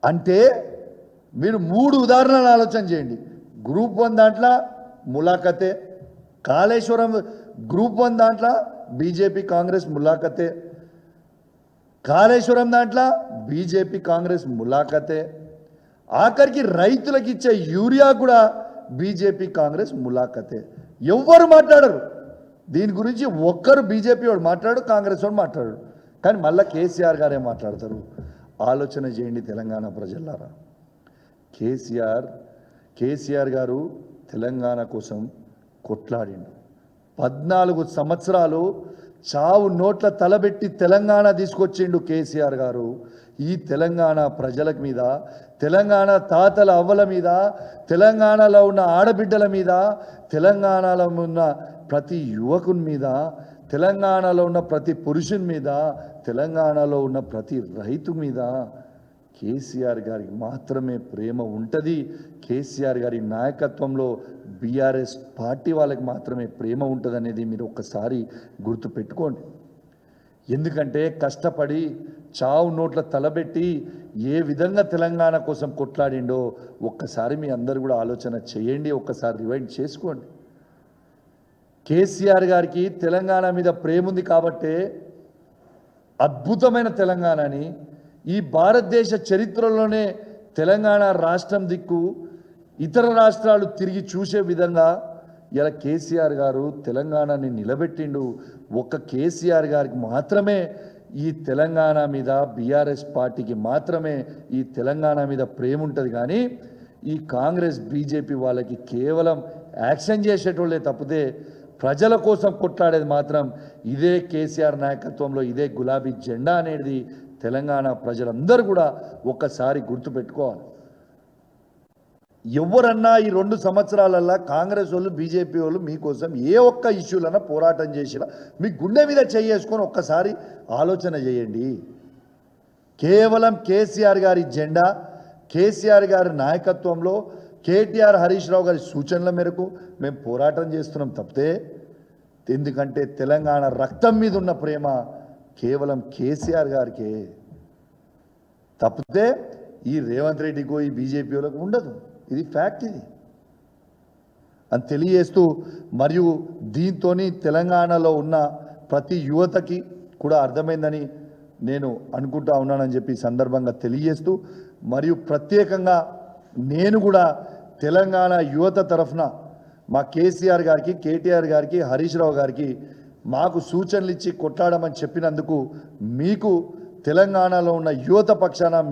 అంటే మీరు 3 ఉదాహరణలు ఆలోచన చేయండి. గ్రూప్ 1 దాంట్లో ములాఖతే, కాళేశ్వరం గ్రూప్ 1 దాంట్లో బీజేపీ కాంగ్రెస్ ములాఖతే, కాళేశ్వరం దాంట్లో బీజేపీ కాంగ్రెస్ ములాఖతే, ఆఖరికి రైతులకు ఇచ్చే యూరియా కూడా బీజేపీ కాంగ్రెస్ ములాఖతే. ఎవ్వరు మాట్లాడరు దీని గురించి. ఒక్కరు బీజేపీ వాడు మాట్లాడు, కాంగ్రెస్ వాడు మాట్లాడు, కానీ మళ్ళీ కేసీఆర్ గారే మాట్లాడతారు. ఆలోచన చేయండి తెలంగాణ ప్రజలారా. కేసీఆర్ గారు తెలంగాణ కోసం కొట్లాడిండు. 14 సంవత్సరాలు చావు నోట్ల తలబెట్టి తెలంగాణ తీసుకొచ్చిండు కేసీఆర్ గారు. ఈ తెలంగాణ ప్రజల మీద, తెలంగాణ తాతల అవ్వల మీద, తెలంగాణలో ఉన్న ఆడబిడ్డల మీద, తెలంగాణలో ఉన్న ప్రతి యువకుని మీద, తెలంగాణలో ఉన్న ప్రతి పురుషుని మీద, తెలంగాణలో ఉన్న ప్రతి రైతు మీద కేసీఆర్ గారికి మాత్రమే ప్రేమ ఉంటుంది. కేసీఆర్ గారి నాయకత్వంలో బీఆర్ఎస్ పార్టీ వాళ్ళకి మాత్రమే ప్రేమ ఉంటుంది అనేది మీరు ఒక్కసారి గుర్తుపెట్టుకోండి. ఎందుకంటే కష్టపడి చావు నోట్ల తలబెట్టి ఏ విధంగా తెలంగాణ కోసం కొట్లాడిండో ఒక్కసారి మీ అందరు కూడా ఆలోచన చేయండి, ఒక్కసారి రివైండ్ చేసుకోండి. కేసీఆర్ గారికి తెలంగాణ మీద ప్రేమ ఉంది కాబట్టే అద్భుతమైన తెలంగాణని, ఈ భారతదేశ చరిత్రలోనే తెలంగాణ రాష్ట్రం దిక్కు ఇతర రాష్ట్రాలు తిరిగి చూసే విధంగా ఇలా కేసీఆర్ గారు తెలంగాణని నిలబెట్టిండు. ఒక్క కేసీఆర్ గారికి మాత్రమే ఈ తెలంగాణ మీద, బీఆర్ఎస్ పార్టీకి మాత్రమే ఈ తెలంగాణ మీద ప్రేమ ఉంటుంది. కానీ ఈ కాంగ్రెస్ బీజేపీ వాళ్ళకి కేవలం యాక్షన్ చేసేటోళ్ళే తప్పితే ప్రజల కోసం కొట్లాడేది మాత్రం ఇదే కేసీఆర్ నాయకత్వంలో ఇదే గులాబీ జెండా అనేది తెలంగాణ ప్రజలందరూ కూడా ఒక్కసారి గుర్తుపెట్టుకోవాలి. ఎవరన్నా ఈ 2 సంవత్సరాలల్లో కాంగ్రెస్ వాళ్ళు, బీజేపీ వాళ్ళు మీకోసం ఏ ఒక్క ఇష్యూలన్నా పోరాటం చేసినా మీ గుండె మీద చేసుకొని ఒక్కసారి ఆలోచన చేయండి. కేవలం కేసీఆర్ గారి జెండా, కేసీఆర్ గారి నాయకత్వంలో, కేటీఆర్ హరీష్ రావు గారి సూచనల మేరకు మేము పోరాటం చేస్తున్నాం తప్పితే, ఎందుకంటే తెలంగాణ రక్తం మీద ఉన్న ప్రేమ కేవలం కేసీఆర్ గారికే తప్పితే ఈ రేవంత్ రెడ్డికో ఈ బీజేపీ వాళ్ళకు ఉండదు. ఇది ఫ్యాక్ట్. ఇది అని తెలియజేస్తూ, మరియు దీంతో తెలంగాణలో ఉన్న ప్రతి యువతకి కూడా అర్థమైందని నేను అనుకుంటా ఉన్నానని చెప్పి సందర్భంగా తెలియజేస్తూ, మరియు ప్రత్యేకంగా నేను కూడా తెలంగాణ యువత తరఫున మా కేసీఆర్ గారికి, కేటీఆర్ గారికి, హరీష్ రావు గారికి మాకు సూచనలు ఇచ్చి కొట్లాడమని చెప్పినందుకు మీకు తెలంగాణలో ఉన్న యువత పక్షాన